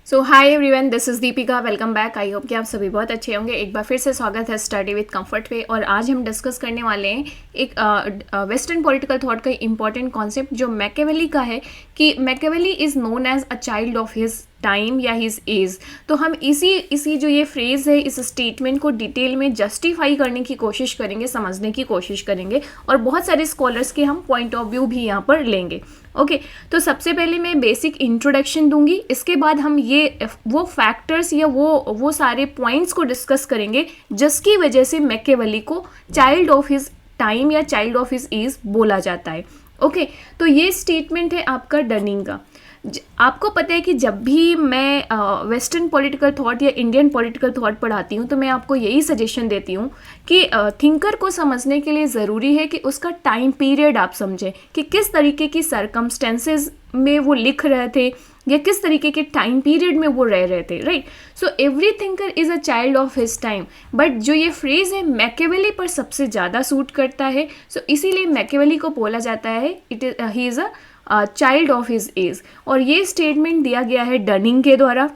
So high everyone, this is Deepika. Welcome back. I hope कि आप सभी बहुत अच्छे होंगे। एक बार फिर से स्वागत है स्टडी विद कंफर्ट वे। और आज हम डिस्कस करने वाले हैं एक वेस्टर्न पॉलिटिकल थॉट का इंपॉर्टेंट कॉन्सेप्ट जो मैकियावेली का है कि Machiavelli is known as a child of his time या हिज एज। तो हम इसी जो ये फ्रेज़ है, इस स्टेटमेंट को डिटेल में जस्टिफाई करने की कोशिश करेंगे, समझने की कोशिश करेंगे और बहुत सारे स्कॉलर्स के हम पॉइंट ऑफ व्यू भी यहाँ पर लेंगे। ओके तो सबसे पहले मैं बेसिक इंट्रोडक्शन दूंगी, इसके बाद हम ये वो फैक्टर्स या वो सारे पॉइंट्स को डिस्कस करेंगे जिसकी वजह से मैकियावेली को चाइल्ड ऑफ हिज टाइम या चाइल्ड ऑफ हिज एज बोला जाता है। ओके तो ये स्टेटमेंट है आपका डनिंग का। आपको पता है कि जब भी मैं वेस्टर्न पॉलिटिकल थॉट या इंडियन पॉलिटिकल थॉट पढ़ाती हूँ तो मैं आपको यही सजेशन देती हूँ कि थिंकर को समझने के लिए ज़रूरी है कि उसका टाइम पीरियड आप समझें कि किस तरीके की सरकमस्टेंसेस में वो लिख रहे थे या किस तरीके के टाइम पीरियड में वो रह रहे थे। Right, so every thinker is a child of his time. But जो ये फ्रेज़ है मैकियावेली पर सबसे ज़्यादा सूट करता है। सो इसीलिए मैकियावेली को बोला जाता है he is a child of his as. और ये स्टेटमेंट दिया गया है डनिंग के द्वारा।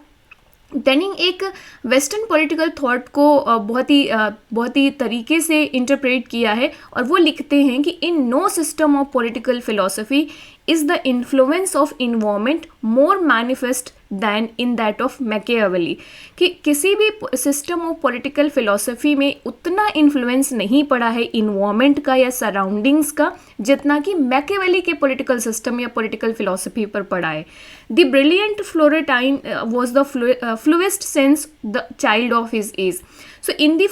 डनिंग एक वेस्टर्न पॉलिटिकल थॉट को बहुत ही तरीके से इंटरप्रेट किया है और वो लिखते हैं कि in no system of political philosophy is the influence of environment more manifest than in that of Machiavelli. कि किसी भी सिस्टम ऑफ पॉलिटिकल फिलोसफी में उतना इन्फ्लुएंस नहीं पड़ा है इन्वायरमेंट का या सराउंडिंग्स का जितना कि मैकियावेली के पॉलिटिकल सिस्टम या पॉलिटिकल फिलोसफी पर पड़ा है। The brilliant Florentine was the fullest sense the child of his age. So in the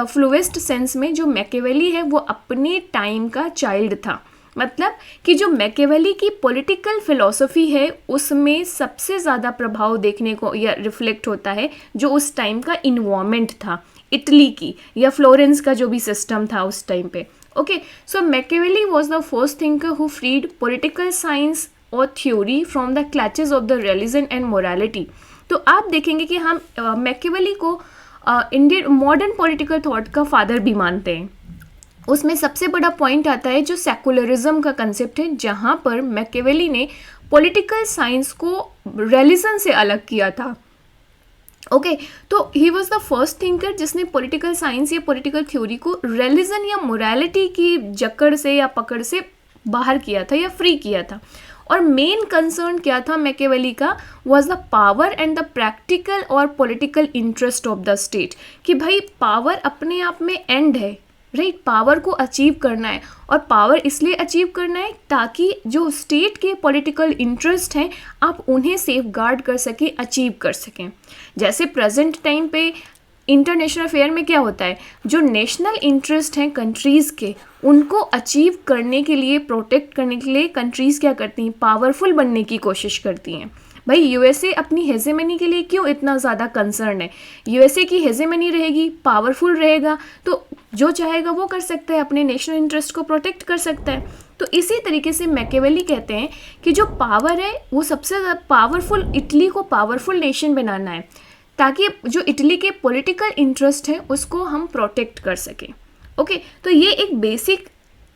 fullest sense में जो मैकियावेली है वो अपने टाइम का चाइल्ड था। मतलब कि जो मैकियावेली की पॉलिटिकल फिलॉसफी है उसमें सबसे ज़्यादा प्रभाव देखने को या रिफ्लेक्ट होता है जो उस टाइम का इन्वायरमेंट था, इटली की या फ्लोरेंस का जो भी सिस्टम था उस टाइम पे। Okay so Machiavelli was the first thinker who freed political science और theory from the clutches of the religion and morality. तो आप देखेंगे कि हम मैकियावेली को इंडियन मॉडर्न पॉलिटिकल थॉट का फादर भी मानते हैं। उसमें सबसे बड़ा पॉइंट आता है जो सेकुलरिज्म का कंसेप्ट है, जहाँ पर मैकियावेली ने पॉलिटिकल साइंस को रिलीजन से अलग किया था। ओके तो he was the first thinker जिसने पॉलिटिकल साइंस या पॉलिटिकल थ्योरी को रिलीजन या मोरालिटी की जकड़ से या पकड़ से बाहर किया था या फ्री किया था। और मेन कंसर्न क्या था मैकियावेली का, was the power and the practical और political interest of the state. कि भाई पावर अपने आप में एंड है, राइट, पावर को अचीव करना है और पावर इसलिए अचीव करना है ताकि जो स्टेट के पॉलिटिकल इंटरेस्ट हैं आप उन्हें सेफ गार्ड कर सकें, अचीव कर सकें। जैसे प्रेजेंट टाइम पे इंटरनेशनल अफेयर में क्या होता है, जो नेशनल इंटरेस्ट हैं कंट्रीज़ के उनको अचीव करने के लिए, प्रोटेक्ट करने के लिए कंट्रीज़ क्या करती हैं, पावरफुल बनने की कोशिश करती हैं। भाई यूएसए अपनी हेजेमनी के लिए क्यों इतना ज़्यादा कंसर्न है? यूएसए की हेजेमनी रहेगी, पावरफुल रहेगा तो जो चाहेगा वो कर सकता है, अपने नेशनल इंटरेस्ट को प्रोटेक्ट कर सकता है। तो इसी तरीके से मैकियावेली कहते हैं कि जो पावर है वो सबसे ज़्यादा पावरफुल, इटली को पावरफुल नेशन बनाना है ताकि जो इटली के पॉलिटिकल इंटरेस्ट है उसको हम प्रोटेक्ट कर सकें। ओके तो ये एक बेसिक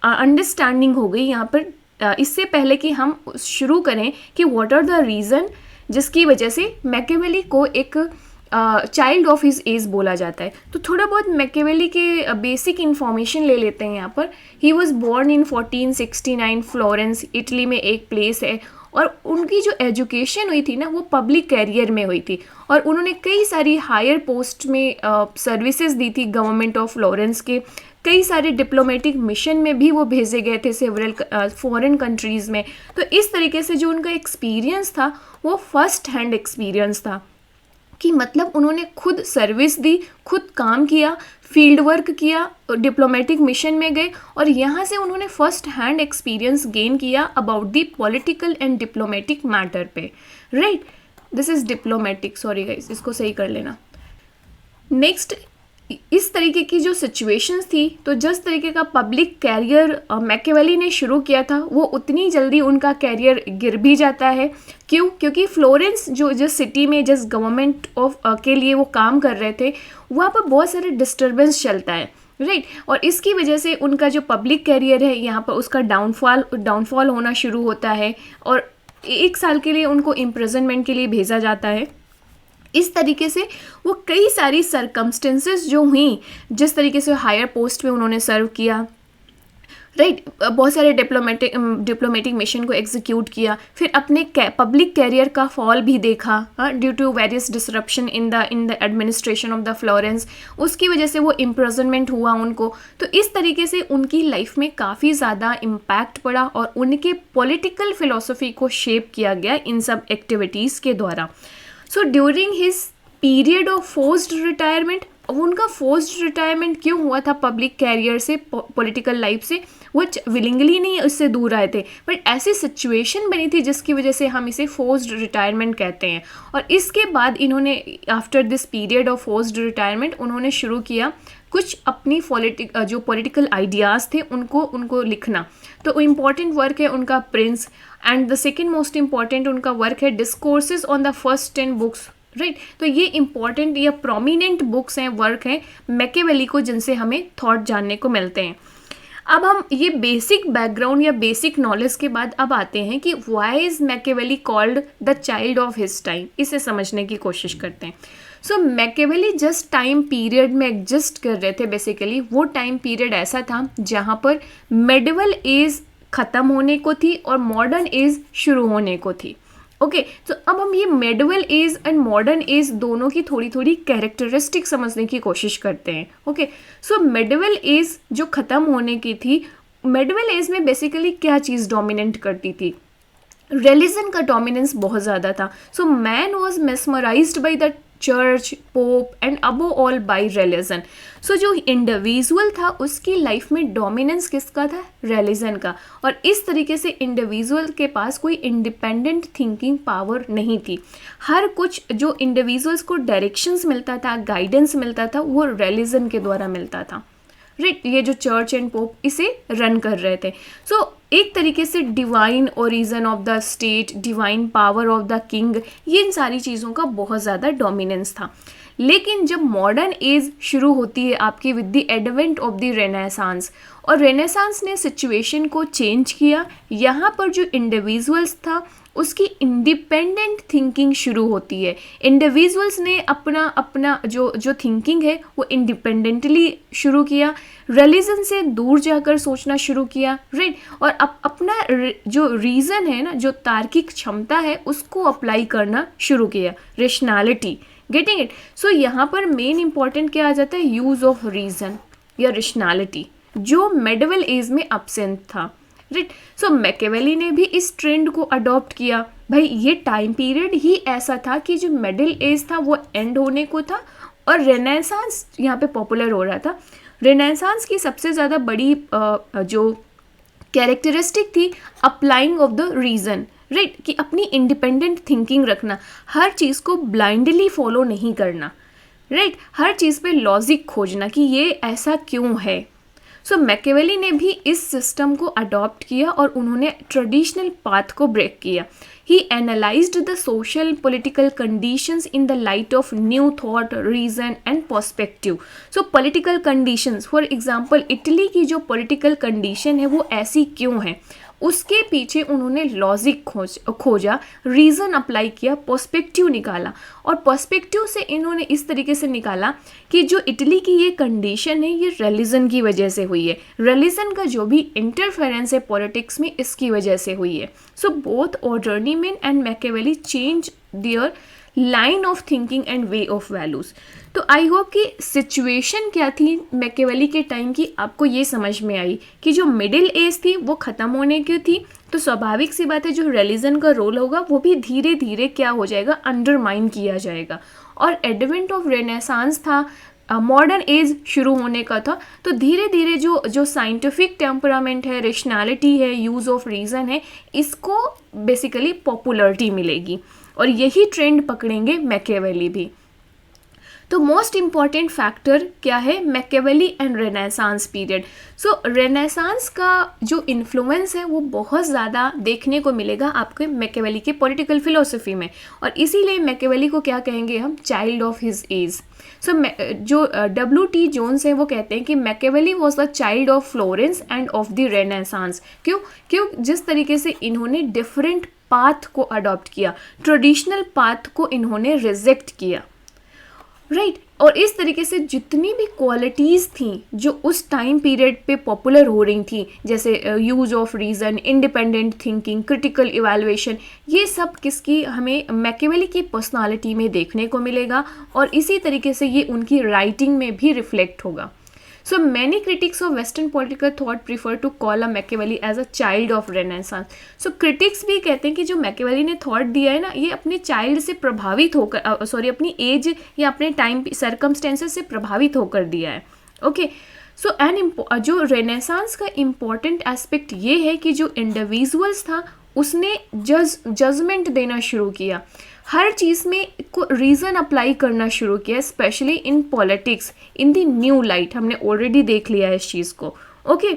अंडरस्टैंडिंग हो गई यहाँ पर। इससे पहले कि हम शुरू करें कि व्हाट आर द रीज़न जिसकी वजह से मैकियावेली को एक चाइल्ड ऑफ हिज एज बोला जाता है, तो थोड़ा बहुत मैकियावेली के बेसिक इन्फॉर्मेशन ले लेते हैं यहाँ पर। He was born in 1469 Florence, Italy में एक प्लेस है। और उनकी जो एजुकेशन हुई थी ना वो पब्लिक कैरियर में हुई थी और उन्होंने कई सारी हायर पोस्ट में सर्विसेज दी थी गवर्नमेंट ऑफ फ्लोरेंस के। कई सारे डिप्लोमेटिक मिशन में भी वो भेजे गए थे सेवरल फॉरेन कंट्रीज़ में। तो इस तरीके से जो उनका एक्सपीरियंस था वो फर्स्ट हैंड एक्सपीरियंस था कि मतलब उन्होंने खुद सर्विस दी, खुद काम किया, फील्ड वर्क किया, डिप्लोमेटिक मिशन में गए और यहाँ से उन्होंने फर्स्ट हैंड एक्सपीरियंस गेन किया about the political and diplomatic matter पे। Right, this is diplomatic, sorry guys, इसको सही कर लेना। नेक्स्ट, इस तरीके की जो सिचुएशंस थी, तो जिस तरीके का पब्लिक कैरियर मैकियावेली ने शुरू किया था वो उतनी जल्दी उनका कैरियर गिर भी जाता है। क्यों? क्योंकि फ्लोरेंस जो जिस सिटी में जिस गवर्नमेंट ऑफ के लिए वो काम कर रहे थे वहाँ पर बहुत सारे डिस्टर्बेंस चलता है, राइट। और इसकी वजह से उनका जो पब्लिक कैरियर है यहाँ पर उसका डाउनफॉल होना शुरू होता है और 1 साल के लिए उनको इम्प्रिजनमेंट के लिए भेजा जाता है। इस तरीके से वो कई सारी सरकमस्टेंसेस जो हुई, जिस तरीके से हायर पोस्ट पे उन्होंने सर्व किया, राइट, बहुत सारे डिप्लोमेटिक मिशन को एग्जीक्यूट किया, फिर अपने पब्लिक कैरियर का फॉल भी देखा due to various disruption in the administration of the Florence, उसकी वजह से वो इम्प्रिजनमेंट हुआ उनको। तो इस तरीके से उनकी लाइफ में काफ़ी ज़्यादा इम्पैक्ट पड़ा और उनके पॉलिटिकल फिलोसफी को शेप किया गया इन सब एक्टिविटीज़ के द्वारा। So during his period of forced retirement, उनका फोर्स्ड रिटायरमेंट क्यों हुआ था पब्लिक कैरियर से, पॉलिटिकल लाइफ से, वो विलिंगली नहीं उससे दूर आए थे, बट ऐसी सिचुएशन बनी थी जिसकी वजह से हम इसे फोर्स्ड रिटायरमेंट कहते हैं। और इसके बाद इन्होंने after this period of forced retirement उन्होंने शुरू किया कुछ अपनी जो पॉलिटिकल आइडियाज़ थे उनको लिखना। तो इम्पॉर्टेंट वर्क है उनका Prince, and the second most important उनका वर्क है discourses on the first 10 books, right. तो ये इंपॉर्टेंट या प्रोमिनेंट बुक्स हैं, वर्क हैं मैकियावेली को, जिनसे हमें थॉट जानने को मिलते हैं। अब हम ये बेसिक बैकग्राउंड या बेसिक नॉलेज के बाद अब आते हैं कि why is Machiavelli called the child of his time, इसे समझने की कोशिश करते हैं। सो मैकियावेली जस्ट टाइम पीरियड में एग्जिस्ट कर रहे थे। बेसिकली वो टाइम पीरियड ऐसा था जहाँ पर मेडिवल एज ख़त्म होने को थी और मॉडर्न एज शुरू होने को थी। ओके, तो अब हम ये medieval age and modern age दोनों की थोड़ी थोड़ी कैरेक्टरिस्टिक समझने की कोशिश करते हैं। ओके, सो मेडिवल एज जो ख़त्म होने की थी, मेडिवल एज में बेसिकली क्या चीज़ डोमिनेंट करती थी? रिलीजन का डोमिनेंस बहुत ज़्यादा था। So man was mesmerised by the church, pope and above all by religion. So जो इंडिविजुअल था उसकी लाइफ में डोमिनेंस किसका था? रिलीजन का। और इस तरीके से इंडिविजुअल के पास कोई इंडिपेंडेंट थिंकिंग पावर नहीं थी। हर कुछ जो इंडिविजुअल्स को डायरेक्शंस मिलता था, गाइडेंस मिलता था, वो रिलीजन के द्वारा मिलता था, राइट। ये जो चर्च एंड पोप इसे रन कर रहे थे। सो एक तरीके से divine origin of the state, divine power of the king, ये इन सारी चीज़ों का बहुत ज़्यादा डोमिनेंस था। लेकिन जब मॉडर्न एज शुरू होती है आपकी with the advent of the renaissance, और रेनेसांस ने सिचुएशन को चेंज किया। यहाँ पर जो इंडिविजुअल्स था उसकी इंडिपेंडेंट थिंकिंग शुरू होती है। इंडिविजुअल्स ने अपना जो थिंकिंग है वो इंडिपेंडेंटली शुरू किया, रिलीजन से दूर जाकर सोचना शुरू किया, राइट। और अपना जो रीज़न है ना, जो तार्किक क्षमता है, उसको अप्लाई करना शुरू किया, रेशनैलिटी, गेटिंग इट। सो यहाँ पर मेन इंपॉर्टेंट क्या आ जाता है? यूज़ ऑफ रीज़न या रेशनैलिटी, जो मेडिवल एज में एब्सेंट था, राइट। सो मैकियावेली ने भी इस ट्रेंड को अडॉप्ट किया। भाई ये टाइम पीरियड ही ऐसा था कि जो मिडिल एज था वो एंड होने को था और रेनेसांस यहाँ पे पॉपुलर हो रहा था। रेनेसांस की सबसे ज़्यादा बड़ी जो कैरेक्टरिस्टिक थी applying of the reason, right, कि अपनी इंडिपेंडेंट थिंकिंग रखना, हर चीज़ को ब्लाइंडली फॉलो नहीं करना, राइट, हर चीज़ पे लॉजिक खोजना कि ये ऐसा क्यों है। सो मैकियावेली ने भी इस सिस्टम को अडॉप्ट किया और उन्होंने ट्रेडिशनल पाथ को ब्रेक किया। He analysed the social political conditions in the light of new thought, reason and perspective. So political conditions, for example Italy की जो पॉलिटिकल कंडीशन है वो ऐसी क्यों है, उसके पीछे उन्होंने लॉजिक खोजा, रीज़न अप्लाई किया, पर्सपेक्टिव निकाला। और पर्सपेक्टिव से इन्होंने इस तरीके से निकाला कि जो इटली की ये कंडीशन है ये रिलीजन की वजह से हुई है, रिलीजन का जो भी इंटरफेरेंस है पॉलिटिक्स में इसकी वजह से हुई है। So both journeyman and Machiavelli change their line of thinking and way of values. तो आई होप कि सिचुएशन क्या थी मैकियावेली के टाइम की आपको ये समझ में आई कि जो मिडिल एज थी वो ख़त्म होने की थी, तो स्वाभाविक सी बात है जो रिलीजन का रोल होगा वो भी धीरे धीरे क्या हो जाएगा, अंडरमाइन किया जाएगा। और एडवेंट ऑफ रेनेसांस था, मॉडर्न एज शुरू होने का था, तो धीरे धीरे जो साइंटिफिक टेम्परामेंट है, रेशनैलिटी है, यूज़ ऑफ रीज़न है, इसको बेसिकली पॉपुलरिटी मिलेगी और यही ट्रेंड पकड़ेंगे मैकियावेली भी। तो मोस्ट इम्पॉर्टेंट फैक्टर क्या है? Machiavelli and renaissance period. So renaissance का जो इन्फ्लुएंस है वो बहुत ज़्यादा देखने को मिलेगा आपके मैकियावेली के पॉलिटिकल फिलोसफी में, और इसीलिए मैकियावेली को क्या कहेंगे हम? Child of his age. So जो W.T. जोन्स है वो कहते हैं कि Machiavelli was the child of Florence and of the renaissance. क्यों? जिस तरीके से इन्होंने डिफरेंट पाथ को अडॉप्ट किया, ट्रेडिशनल पाथ को इन्होंने रिजेक्ट किया, राइट। और इस तरीके से जितनी भी क्वालिटीज़ थी जो उस टाइम पीरियड पे पॉपुलर हो रही थी, जैसे use of reason, independent thinking, critical evaluation, ये सब किसकी हमें मैकियावेली की पर्सनालिटी में देखने को मिलेगा और इसी तरीके से ये उनकी राइटिंग में भी रिफ्लेक्ट होगा। So many critics of Western political thought prefer to call a Machiavelli as a child of Renaissance. So critics भी कहते हैं कि जो मैकियावेली ने थॉट दिया है ना, ये अपने चाइल्ड से प्रभावित होकर अपनी एज या अपने टाइम सर्कमस्टेंसेस से प्रभावित होकर दिया है। ओके, सो जो रेनेसांस का इम्पॉर्टेंट एस्पेक्ट ये है कि जो इंडिविजुअल्स था उसने जजमेंट देना शुरू किया, हर चीज़ में को रीज़न अप्लाई करना शुरू किया, specially in politics in the new light. हमने ऑलरेडी देख लिया है इस चीज़ को। ओके,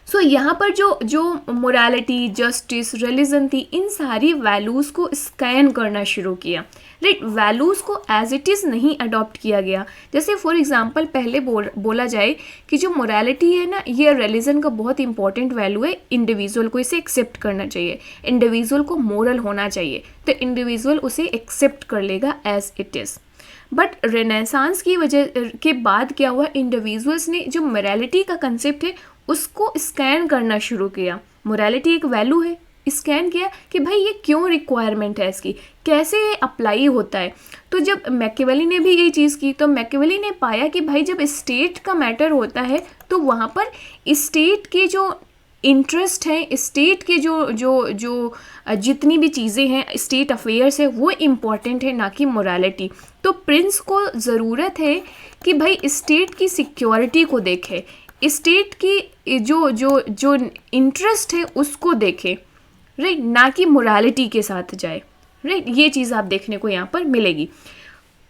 सो यहाँ पर जो मोरालिटी, जस्टिस, रिलीजन थी, इन सारी वैल्यूज़ को स्कैन करना शुरू किया, राइट। वैल्यूज़ को एज इट इज़ नहीं अडॉप्ट किया गया। जैसे फॉर एग्जांपल पहले बोला जाए कि जो मोरालिटी है ना, ये रिलीजन का बहुत इंपॉर्टेंट वैल्यू है, इंडिविजुअल को इसे एक्सेप्ट करना चाहिए, इंडिविजुअल को मोरल होना चाहिए, तो इंडिविजुअल उसे एक्सेप्ट कर लेगा as it is. But renaissance की वजह के बाद क्या हुआ, इंडिविजुअल्स ने जो मोरालिटी का कंसेप्ट है उसको स्कैन करना शुरू किया। मोरालिटी एक वैल्यू है, स्कैन किया कि भाई ये क्यों रिक्वायरमेंट है इसकी, कैसे ये अप्लाई होता है। तो जब मैकियावेली ने भी ये चीज़ की तो मैकियावेली ने पाया कि भाई जब स्टेट का मैटर होता है तो वहाँ पर स्टेट के जो इंटरेस्ट हैं, स्टेट के जो जितनी भी चीज़ें हैं, स्टेट अफेयर्स है, वो इम्पॉर्टेंट है, ना कि मोरालिटी। तो प्रिंस को ज़रूरत है कि भाई स्टेट की सिक्योरिटी को देखे, स्टेट की जो इंटरेस्ट है उसको देखे, राइट, ना कि मोरालिटी के साथ जाए, राइट। ये चीज़ आप देखने को यहाँ पर मिलेगी।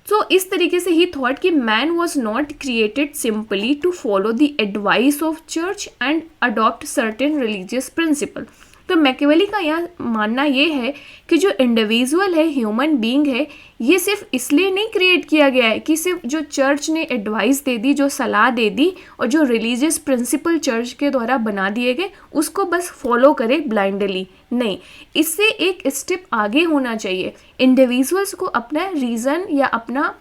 तो इस तरीके से ही थॉट कि man was not created simply to follow the advice of church and adopt certain religious principle. तो मैकियावेली का यहाँ मानना ये है कि जो इंडिविजुअल है, ह्यूमन बीइंग है, ये सिर्फ इसलिए नहीं क्रिएट किया गया है कि सिर्फ जो चर्च ने एडवाइस दे दी, जो सलाह दे दी और जो रिलीजियस प्रिंसिपल चर्च के द्वारा बना दिए गए उसको बस फॉलो करे ब्लाइंडली, नहीं, इससे एक स्टेप आगे होना चाहिए। इंडिविजुअल्स को अपना रीज़न या अपना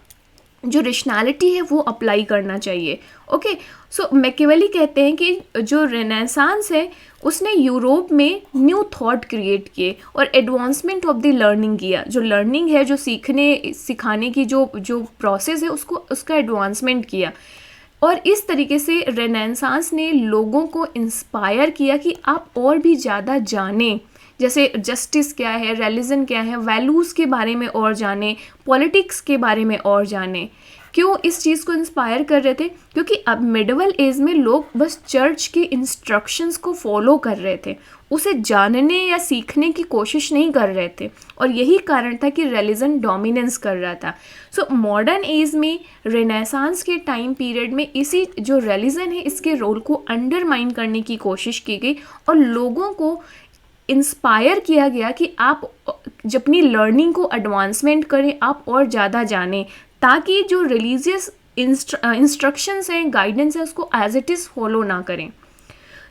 जो रेशनैलिटी है वो अप्लाई करना चाहिए। ओके, सो मैकियावेली कहते हैं कि जो रेनेसांस है उसने यूरोप में न्यू थॉट क्रिएट किए और एडवांसमेंट ऑफ द लर्निंग किया। जो लर्निंग है, जो सिखाने की जो प्रोसेस है, उसका एडवांसमेंट किया। और इस तरीके से रेनेसांस ने लोगों को इंस्पायर किया कि आप और भी ज़्यादा जानें, जैसे जस्टिस क्या है, रिलीजन क्या है, वैल्यूज़ के बारे में और जानें, पॉलिटिक्स के बारे में और जानें। क्यों इस चीज़ को इंस्पायर कर रहे थे? क्योंकि अब मिडिवल एज में लोग बस चर्च के इंस्ट्रक्शंस को फॉलो कर रहे थे, उसे जानने या सीखने की कोशिश नहीं कर रहे थे, और यही कारण था कि रिलीजन डोमिनेंस कर रहा था। सो मॉडर्न एज में रेनेसांस के टाइम पीरियड में इसी जो रिलीजन है इसके रोल को अंडरमाइन करने की कोशिश की गई और लोगों को इंस्पायर किया गया कि आप जब अपनी लर्निंग को एडवांसमेंट करें, आप और ज़्यादा जानें, ताकि जो रिलीजियस इंस्ट्रक्शंस हैं, गाइडेंस है, उसको एज इट इज़ फॉलो ना करें।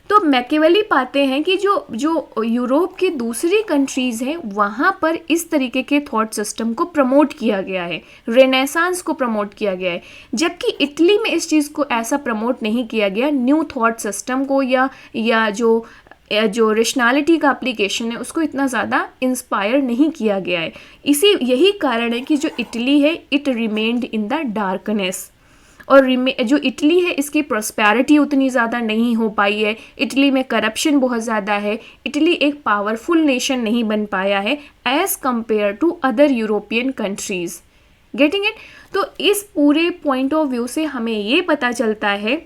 तो मैकियावेली पाते हैं कि जो यूरोप की दूसरी कंट्रीज़ हैं वहाँ पर इस तरीके के थॉट सिस्टम को प्रमोट किया गया है, रेनेसांस को प्रमोट किया गया है, जबकि इटली में इस चीज़ को ऐसा प्रमोट नहीं किया गया, न्यू थॉट सिस्टम को या जो रेशनैलिटी का एप्लीकेशन है उसको इतना ज़्यादा इंस्पायर नहीं किया गया है। यही कारण है कि जो इटली है it remained in the darkness, और जो इटली है इसकी प्रॉस्पेरिटी उतनी ज़्यादा नहीं हो पाई है, इटली में करप्शन बहुत ज़्यादा है, इटली एक पावरफुल नेशन नहीं बन पाया है as compare to other European countries. Getting it? तो इस पूरे पॉइंट ऑफ व्यू से हमें ये पता चलता है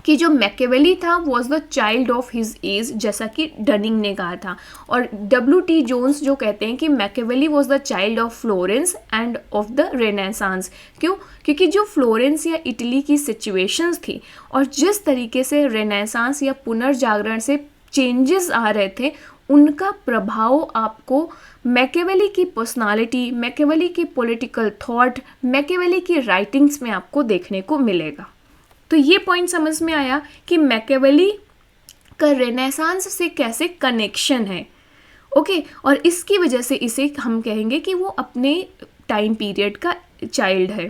कि जो मैकियावेली था was the child of his as, जैसा कि डनिंग ने कहा था, और W.T. जोन्स जो कहते हैं कि Machiavelli was the child of Florence and of the renaissance. क्यों? क्योंकि जो फ्लोरेंस या इटली की सिचुएशंस थी और जिस तरीके से रेनेसांस या पुनर्जागरण से चेंजेस आ रहे थे, उनका प्रभाव आपको मैकियावेली की पर्सनालिटी, मैकियावेली की पॉलिटिकल थॉट, मैकियावेली की राइटिंग्स में आपको देखने को मिलेगा। तो ये पॉइंट समझ में आया कि मैकियावेली का रेनेसांस से कैसे कनेक्शन है। ओके, और इसकी वजह से इसे हम कहेंगे कि वो अपने टाइम पीरियड का चाइल्ड है।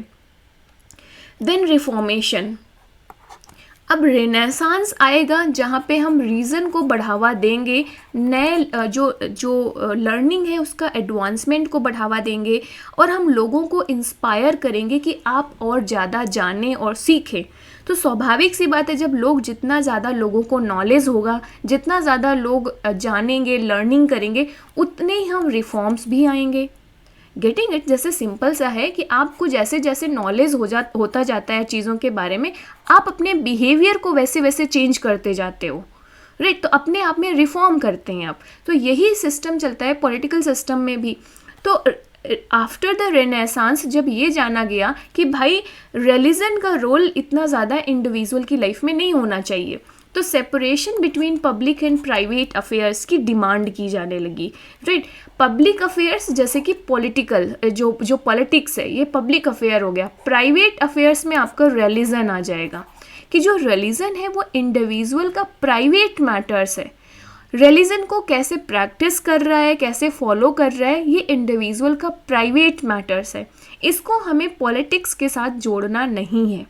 देन रिफॉर्मेशन, अब रेनेसांस आएगा जहाँ पे हम रीज़न को बढ़ावा देंगे, नए जो लर्निंग है उसका एडवांसमेंट को बढ़ावा देंगे, और हम लोगों को इंस्पायर करेंगे कि आप और ज़्यादा जानें और सीखें। तो स्वाभाविक सी बात है, जब लोग जितना ज़्यादा लोगों को नॉलेज होगा, जितना ज़्यादा लोग जानेंगे, लर्निंग करेंगे, उतने ही हम रिफॉर्म्स भी आएंगे। Getting it? जैसे सिंपल सा है कि आपको जैसे जैसे नॉलेज होता जाता है चीज़ों के बारे में, आप अपने बिहेवियर को वैसे वैसे चेंज करते जाते हो, राइट? तो अपने आप में रिफॉर्म करते हैं आप। तो यही सिस्टम चलता है पॉलिटिकल सिस्टम में भी। तो आफ्टर द रेनेसांस जब ये जाना गया कि भाई रिलीजन का रोल इतना ज़्यादा इंडिविजुअल की लाइफ में नहीं होना चाहिए, तो separation between public and private affairs की डिमांड की जाने लगी, राइट? पब्लिक अफेयर्स जैसे कि पॉलिटिकल जो पॉलिटिक्स है ये पब्लिक अफेयर हो गया। प्राइवेट अफेयर्स में आपका रिलीजन आ जाएगा कि जो रिलीजन है वो इंडिविजुअल का प्राइवेट मैटर्स है। रिलीजन को कैसे प्रैक्टिस कर रहा है, कैसे फॉलो कर रहा है, ये इंडिविजुअल का प्राइवेट मैटर्स है। इसको हमें पॉलिटिक्स के साथ जोड़ना नहीं है,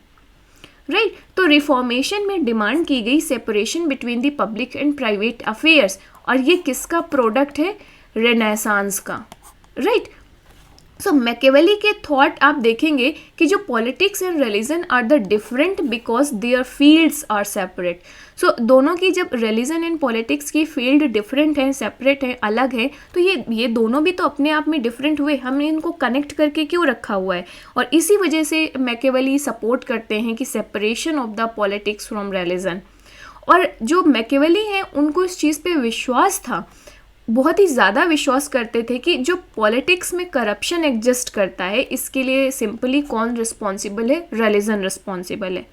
राइट? तो रिफॉर्मेशन में डिमांड की गई separation between the public and private affairs, और ये किसका प्रोडक्ट है? रेनेसांस का, राइट? सो मैकियावेली के थॉट आप देखेंगे कि जो politics and religion are the different because their fields are separate. So दोनों की जब रिलीजन एंड पॉलिटिक्स की फील्ड डिफरेंट है, सेपरेट है, अलग है, तो ये दोनों भी तो अपने आप में डिफरेंट हुए। हमने इनको कनेक्ट करके क्यों रखा हुआ है? और इसी वजह से मैकियावेली सपोर्ट करते हैं कि separation of the politics from religion. और जो मैकियावेली हैं उनको इस चीज़ पे विश्वास था, बहुत ही ज़्यादा विश्वास करते थे कि जो पॉलिटिक्स में करप्शन एग्जिस्ट करता है, इसके लिए सिंपली कौन रिस्पॉन्सिबल है? रिलीजन रिस्पॉन्सिबल है।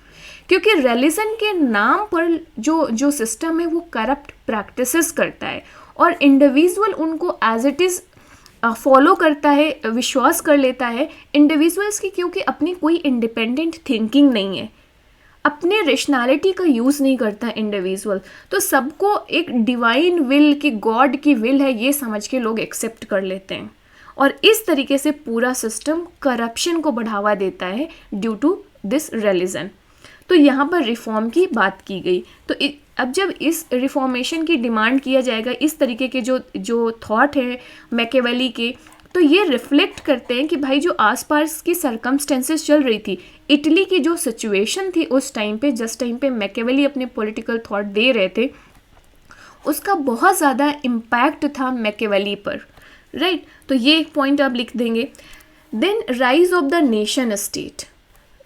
क्योंकि रिलीजन के नाम पर जो सिस्टम है वो करप्ट प्रैक्टिसेस करता है, और इंडिविजुअल उनको एज इट इज़ फॉलो करता है, विश्वास कर लेता है। इंडिविजुअल्स की क्योंकि अपनी कोई इंडिपेंडेंट थिंकिंग नहीं है, अपने रेशनैलिटी का यूज़ नहीं करता इंडिविजुअल, तो सबको एक डिवाइन विल की, गॉड की विल है ये समझ के लोग एक्सेप्ट कर लेते हैं, और इस तरीके से पूरा सिस्टम करप्शन को बढ़ावा देता है ड्यू टू दिस रिलीजन। तो यहाँ पर रिफॉर्म की बात की गई। तो अब जब इस रिफॉर्मेशन की डिमांड किया जाएगा, इस तरीके के जो थॉट है मैकियावेली के, तो ये रिफ्लेक्ट करते हैं कि भाई जो आसपास की सर्कमस्टेंसेस चल रही थी, इटली की जो सिचुएशन थी उस टाइम पे, जिस टाइम पे मैकियावेली अपने पॉलिटिकल थॉट दे रहे थे, उसका बहुत ज़्यादा इम्पैक्ट था मैकियावेली पर, राइट? तो ये एक पॉइंट आप लिख देंगे। Then rise of the nation state,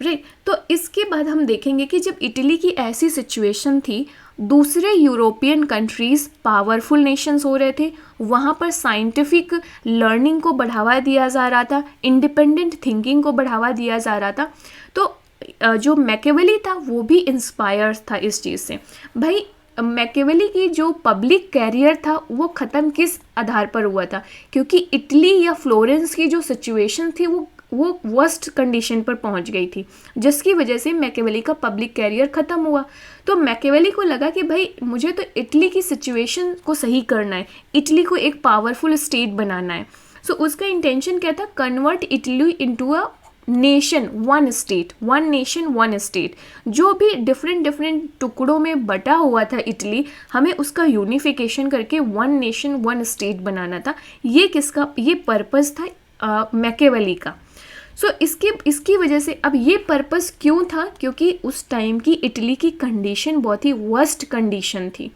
right? तो इसके बाद हम देखेंगे कि जब इटली की ऐसी सिचुएशन थी, दूसरे यूरोपियन कंट्रीज़ पावरफुल नेशंस हो रहे थे, वहाँ पर साइंटिफिक लर्निंग को बढ़ावा दिया जा रहा था, इंडिपेंडेंट थिंकिंग को बढ़ावा दिया जा रहा था। तो जो मैकियावेली था वो भी इंस्पायर था इस चीज़ से। भाई मैकियावेली की जो पब्लिक कैरियर था वो ख़त्म किस आधार पर हुआ था? क्योंकि इटली या फ्लोरेंस की जो सिचुएशन थी वो वर्स्ट कंडीशन पर पहुंच गई थी, जिसकी वजह से मैकियावेली का पब्लिक कैरियर ख़त्म हुआ। तो मैकियावेली को लगा कि भाई मुझे तो इटली की सिचुएशन को सही करना है, इटली को एक पावरफुल स्टेट बनाना है। सो उसका इंटेंशन क्या था? Convert Italy into a nation, one state, one nation one state. जो भी डिफरेंट टुकड़ों में बटा हुआ था इटली, हमें उसका यूनिफिकेशन करके वन नेशन वन स्टेट बनाना था। ये किसका? ये पर्पस था मैकियावेली का। सो इसकी वजह से अब ये पर्पस क्यों था? क्योंकि उस टाइम की इटली की कंडीशन बहुत ही वर्स्ट कंडीशन थी।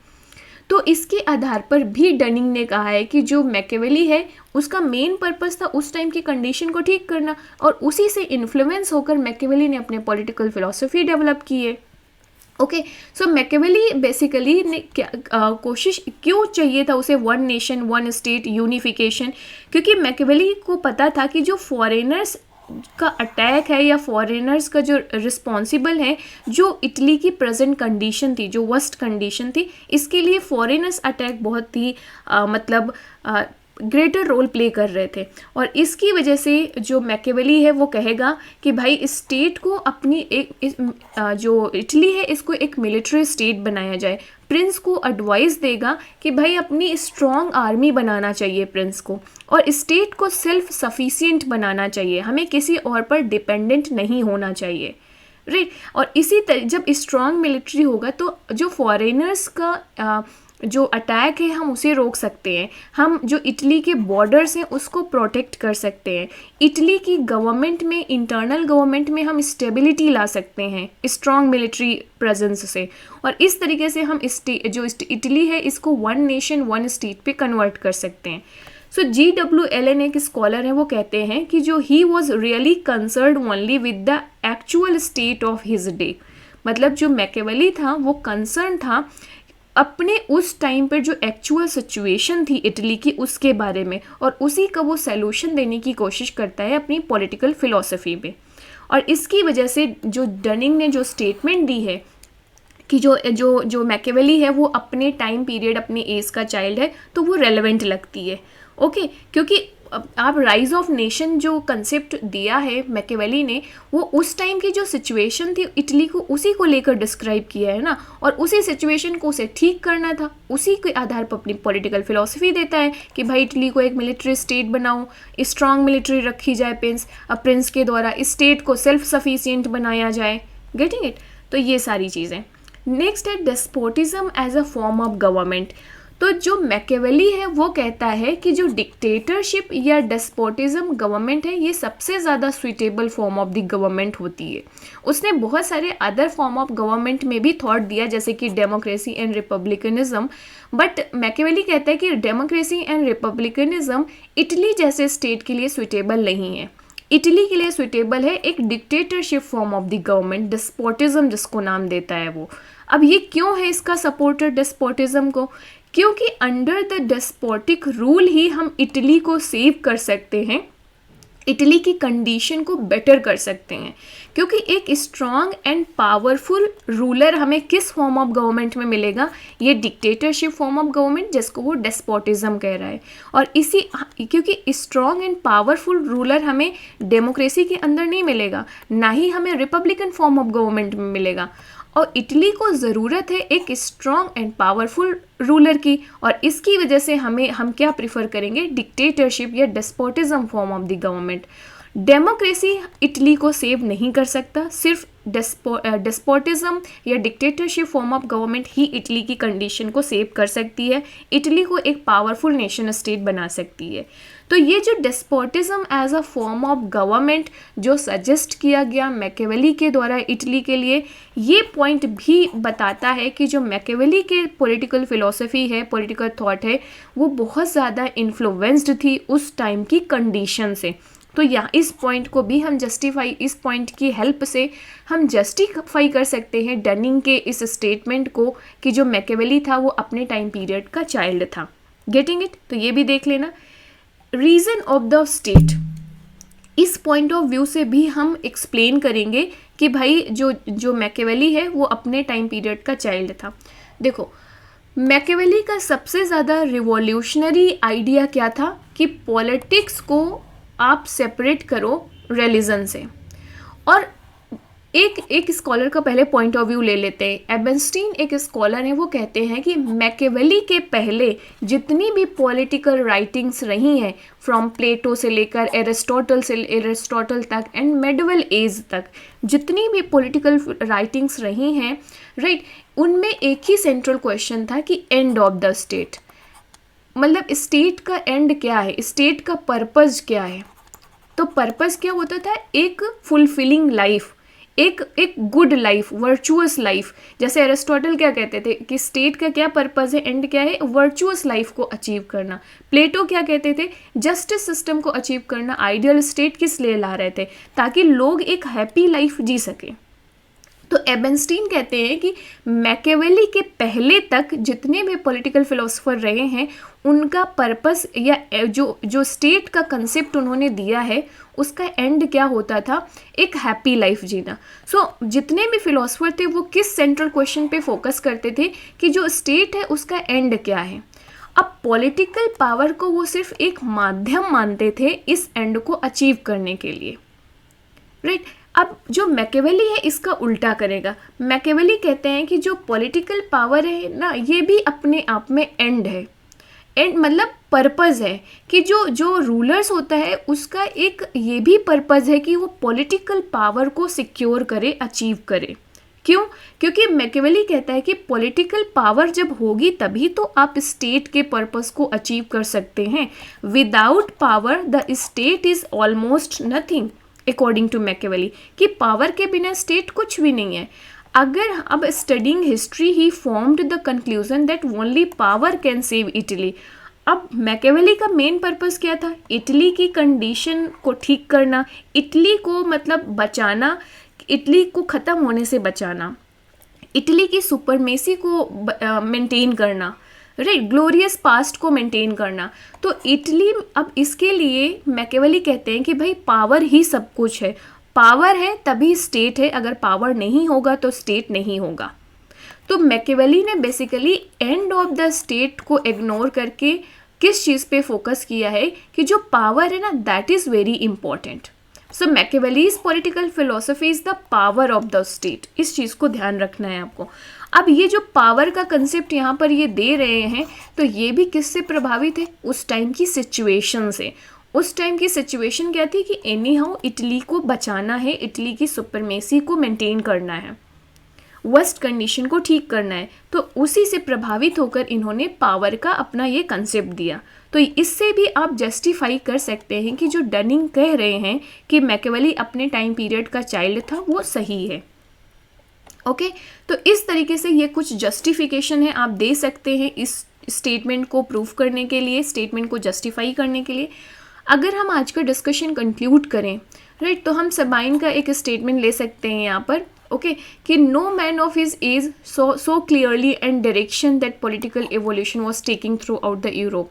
तो इसके आधार पर भी डनिंग ने कहा है कि जो मैकियावेली है उसका मेन पर्पस था उस टाइम की कंडीशन को ठीक करना, और उसी से इन्फ्लुएंस होकर मैकियावेली ने अपने पॉलिटिकल फिलॉसफी डेवलप की है। ओके, सो मैकियावेली बेसिकली ने कोशिश क्यों चाहिए था उसे one nation one state unification? क्योंकि मैकियावेली को पता था कि जो फॉरेनर्स का अटैक है या फॉरेनर्स का जो रिस्पॉन्सिबल है, जो इटली की प्रेजेंट कंडीशन थी, जो वर्स्ट कंडीशन थी, इसके लिए फॉरेनर्स अटैक बहुत ही ग्रेटर रोल प्ले कर रहे थे। और इसकी वजह से जो मैकियावेली है वो कहेगा कि भाई इस स्टेट को अपनी जो इटली है इसको एक मिलिट्री स्टेट बनाया जाए। प्रिंस को एडवाइस देगा कि भाई अपनी स्ट्रॉन्ग आर्मी बनाना चाहिए प्रिंस को, और स्टेट को सेल्फ सफिशिएंट बनाना चाहिए, हमें किसी और पर डिपेंडेंट नहीं होना चाहिए, राइट। और इसी तरह जब स्ट्रॉन्ग मिलिट्री होगा तो जो फॉरेनर्स का जो अटैक है हम उसे रोक सकते हैं, हम जो इटली के बॉर्डर्स हैं उसको प्रोटेक्ट कर सकते हैं, इटली की गवर्नमेंट में, इंटरनल गवर्नमेंट में हम स्टेबिलिटी ला सकते हैं स्ट्रॉन्ग मिलिट्री प्रेजेंस से। और इस तरीके से हम जो इटली है इसको वन नेशन वन स्टेट पे कन्वर्ट कर सकते हैं। सो G.W. Allen एक स्कॉलर हैं, वो कहते हैं कि जो he was really concerned only with the actual state of his day, मतलब जो मैकियावेली था वो कंसर्न था अपने उस टाइम पर जो एक्चुअल सिचुएशन थी इटली की उसके बारे में, और उसी का वो सॉल्यूशन देने की कोशिश करता है अपनी पॉलिटिकल फिलॉसफी में। और इसकी वजह से जो डनिंग ने जो स्टेटमेंट दी है कि जो मैकियावेली है वो अपने टाइम पीरियड, अपने एज का चाइल्ड है, तो वो रेलेवेंट लगती है, ओके। क्योंकि आप राइज ऑफ नेशन जो कंसेप्ट दिया है मैकियावेली ने, वो उस टाइम की जो सिचुएशन थी इटली को, उसी को लेकर डिस्क्राइब किया है ना, और उसी सिचुएशन को उसे ठीक करना था, उसी के आधार पर अपनी पॉलिटिकल फिलॉसफी देता है कि भाई इटली को एक मिलिट्री स्टेट बनाओ, स्ट्रॉन्ग मिलिट्री रखी जाए, प्रिंस के द्वारा स्टेट को सेल्फ सफिशिएंट बनाया जाए, गेटिंग इट। तो ये सारी चीज़ें। नेक्स्ट है despotism as a form of government. तो जो मैकियावेली है वो कहता है कि जो डिक्टेटरशिप या डेस्पोटिज्म गवर्नमेंट है ये सबसे ज़्यादा suitable form of the government होती है। उसने बहुत सारे अदर फॉर्म ऑफ गवर्नमेंट में भी थॉट दिया, जैसे कि democracy and republicanism, but Machiavelli कहता है कि डेमोक्रेसी एंड रिपब्लिकनिज्म इटली जैसे स्टेट के लिए सुइटेबल नहीं है। इटली के लिए सुइटेबल है एक dictatorship form of the government, despotism जिसको नाम देता है वो। अब ये क्यों है इसका सपोर्टर डेस्पोटिज्म को? क्योंकि अंडर द डेस्पोटिक रूल ही हम इटली को सेव कर सकते हैं, इटली की कंडीशन को बेटर कर सकते हैं। क्योंकि एक स्ट्रॉन्ग एंड पावरफुल रूलर हमें किस फॉर्म ऑफ गवर्नमेंट में मिलेगा? ये डिक्टेटरशिप फॉर्म ऑफ गवर्नमेंट जिसको वो डेस्पोटिज्म कह रहा है। और क्योंकि स्ट्रॉन्ग एंड पावरफुल रूलर हमें डेमोक्रेसी के अंदर नहीं मिलेगा, ना ही हमें रिपब्लिकन फॉर्म ऑफ गवर्नमेंट में मिलेगा। और इटली को ज़रूरत है एक स्ट्रॉन्ग एंड पावरफुल रूलर की, और इसकी वजह से हम क्या प्रिफर करेंगे? डिक्टेटरशिप या despotism form of the government. Democracy Italy को सेव नहीं कर सकता, सिर्फ डेस्पोटिज्म या dictatorship form of government he Italy की कंडीशन को सेव कर सकती है, इटली को एक पावरफुल नेशन स्टेट बना सकती है। तो ये जो despotism as a form of government जो सजेस्ट किया गया मैकियावेली के द्वारा इटली के लिए, ये पॉइंट भी बताता है कि जो मैकियावेली के पॉलिटिकल फिलॉसफी है, पॉलिटिकल थॉट है, वो बहुत ज़्यादा इन्फ्लुएंस्ड थी उस टाइम की कंडीशन से। तो यहाँ इस पॉइंट को भी हम इस पॉइंट की हेल्प से हम जस्टिफाई कर सकते हैं डनिंग के इस स्टेटमेंट को कि जो मैकियावेली था वो अपने टाइम पीरियड का चाइल्ड था। Getting it? तो ये भी देख लेना। रीज़न ऑफ द स्टेट, इस पॉइंट ऑफ व्यू से भी हम एक्सप्लेन करेंगे कि भाई जो मैकियावेली है वो अपने टाइम पीरियड का चाइल्ड था। देखो, मैकियावेली का सबसे ज़्यादा रिवॉल्यूशनरी आइडिया क्या था कि पॉलिटिक्स को आप सेपरेट करो रिलीजन से। और एक स्कॉलर का पहले पॉइंट ऑफ व्यू ले लेते हैं। एबेंस्टीन एक स्कॉलर है, वो कहते हैं कि मैकियावेली के पहले जितनी भी पॉलिटिकल राइटिंग्स रही हैं, फ्रॉम प्लेटो से लेकर एरिस्टोटल तक एंड मेडिवल एज तक, जितनी भी पॉलिटिकल राइटिंग्स रही हैं, राइट, उनमें एक ही सेंट्रल क्वेश्चन था कि एंड ऑफ द स्टेट, मतलब स्टेट का एंड क्या है, स्टेट का पर्पस क्या है। तो पर्पस क्या होता था? एक फुलफिलिंग लाइफ, एक गुड लाइफ, वर्चुअस लाइफ। जैसे एरिस्टोटल क्या कहते थे कि स्टेट का क्या पर्पस है, एंड क्या है? वर्चुअस लाइफ को अचीव करना। प्लेटो क्या कहते थे? जस्टिस सिस्टम को अचीव करना। आइडियल स्टेट किस लिए ला रहे थे? ताकि लोग एक हैप्पी लाइफ जी सके। तो एबेंस्टीन कहते हैं कि मैकियावेली के पहले तक जितने भी पॉलिटिकल फिलोसोफर रहे हैं, उनका पर्पस या जो स्टेट का कंसेप्ट उन्होंने दिया है, उसका एंड क्या होता था? एक हैप्पी लाइफ जीना। सो जितने भी फिलोसोफर थे वो किस सेंट्रल क्वेश्चन पे फोकस करते थे कि जो स्टेट है उसका एंड क्या है। अब पॉलिटिकल पावर को वो सिर्फ एक माध्यम मानते थे इस एंड को अचीव करने के लिए, राइट। अब जो मैकियावेली है इसका उल्टा करेगा। मैकियावेली कहते हैं कि जो पॉलिटिकल पावर है ना, ये भी अपने आप में एंड है। एंड मतलब पर्पज़ है कि जो जो रूलर्स होता है उसका एक ये भी पर्पज़ है कि वो पॉलिटिकल पावर को सिक्योर करे, अचीव करे। क्यों? क्योंकि मैकियावेली कहता है कि पॉलिटिकल पावर जब होगी तभी तो आप स्टेट के पर्पस को अचीव कर सकते हैं। Without power the state is almost nothing, according to Machiavelli, कि पावर के बिना स्टेट कुछ भी नहीं है। अगर अब studying history he formed the conclusion that only power can save Italy. अब मैकियावेली का मेन पर्पस क्या था? इटली की कंडीशन को ठीक करना, इटली को मतलब बचाना, इटली को ख़त्म होने से बचाना, इटली की सुपरमेसी को मेंटेन करना, राइट, ग्लोरियस पास्ट को मेंटेन करना। तो इटली, अब इसके लिए मैकियावेली कहते हैं कि भाई पावर ही सब कुछ है, पावर है तभी स्टेट है, अगर पावर नहीं होगा तो स्टेट नहीं होगा। तो मैकियावेली ने basically and of the state को इग्नोर करके किस चीज़ पे फोकस किया है कि जो पावर है ना, that is very important. So Machiavelli's political philosophy is the power of the state. इस चीज़ को ध्यान रखना है आपको। अब ये जो पावर का कंसेप्ट यहाँ पर ये दे रहे हैं, तो ये भी किससे प्रभावित है? उस टाइम की सिचुएशन से। उस टाइम की सिचुएशन क्या थी कि एनी हाउ इटली को बचाना है, इटली की सुपरमेसी को मेंटेन करना है, वर्स्ट कंडीशन को ठीक करना है। तो उसी से प्रभावित होकर इन्होंने पावर का अपना ये कंसेप्ट दिया। तो इससे भी आप जस्टिफाई कर सकते हैं कि जो डनिंग कह रहे हैं कि मैकियावेली अपने टाइम पीरियड का चाइल्ड था, वो सही है। ओके, तो इस तरीके से ये कुछ जस्टिफिकेशन है आप दे सकते हैं इस स्टेटमेंट को प्रूव करने के लिए, स्टेटमेंट को जस्टिफाई करने के लिए। अगर हम आज का डिस्कशन कंक्लूड करें, राइट, तो हम सबाइन का एक स्टेटमेंट ले सकते हैं यहाँ पर, ओके, कि no man of his age so clearly and direction that political evolution was taking throughout the Europe.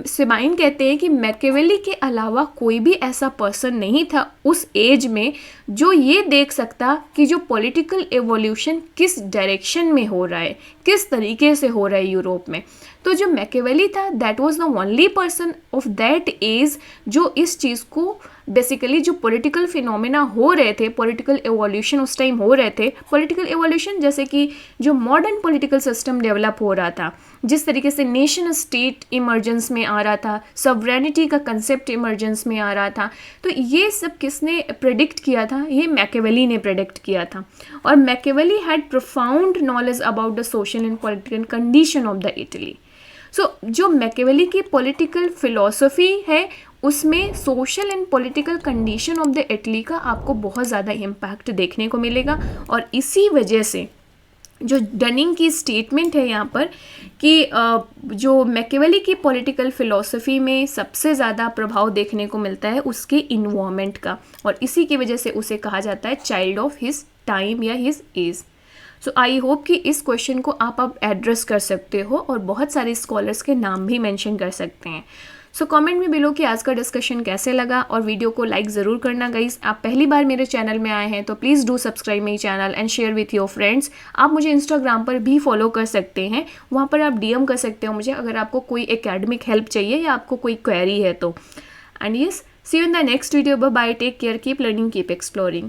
Sabine कहते हैं कि मैकियावेली के अलावा कोई भी ऐसा पर्सन नहीं था उस एज में जो ये देख सकता कि जो पॉलिटिकल एवोल्यूशन किस डायरेक्शन में हो रहा है, किस तरीके से हो रहा है यूरोप में। तो जो मैकियावेली था, that was the only person of that age जो इस चीज़ को बेसिकली, जो पॉलिटिकल फिनोमेना हो रहे थे, पॉलिटिकल एवोल्यूशन उस टाइम हो रहे थे, पॉलिटिकल एवोल्यूशन जैसे कि जो मॉडर्न पॉलिटिकल सिस्टम डेवलप हो रहा था, जिस तरीके से नेशन स्टेट इमर्जेंस में आ रहा था, सॉवरेनिटी का कंसेप्ट इमर्जेंस में आ रहा था, तो ये सब किसने प्रेडिक्ट किया था? ये मैकियावेली ने प्रेडिक्ट किया था। और Machiavelli had profound knowledge about the social and political condition of the Italy. So जो मैकियावेली की पॉलिटिकल फिलॉसफी है उसमें social and political condition of the Italy का आपको बहुत ज़्यादा इम्पैक्ट देखने को मिलेगा। और इसी वजह से जो डनिंग की स्टेटमेंट है यहाँ पर कि जो मैकियावेली की पॉलिटिकल फिलॉसफी में सबसे ज़्यादा प्रभाव देखने को मिलता है उसके इन्वायरमेंट का, और इसी की वजह से उसे कहा जाता है चाइल्ड ऑफ हिज टाइम या his age. So I hope कि इस क्वेश्चन को आप अब एड्रेस कर सकते हो और बहुत सारे स्कॉलर्स के नाम भी मेंशन कर सकते हैं। सो कमेंट में बिलो कि आज का डिस्कशन कैसे लगा, और वीडियो को लाइक ज़रूर करना गाइस। आप पहली बार मेरे चैनल में आए हैं तो please do subscribe my channel and share with your friends. आप मुझे इंस्टाग्राम पर भी फॉलो कर सकते हैं, वहाँ पर आप DM कर सकते हो मुझे अगर आपको कोई एकेडमिक हेल्प चाहिए या आपको कोई क्वेरी है तो। And yes, see you in the next video. Bye bye, take care, keep learning, keep exploring.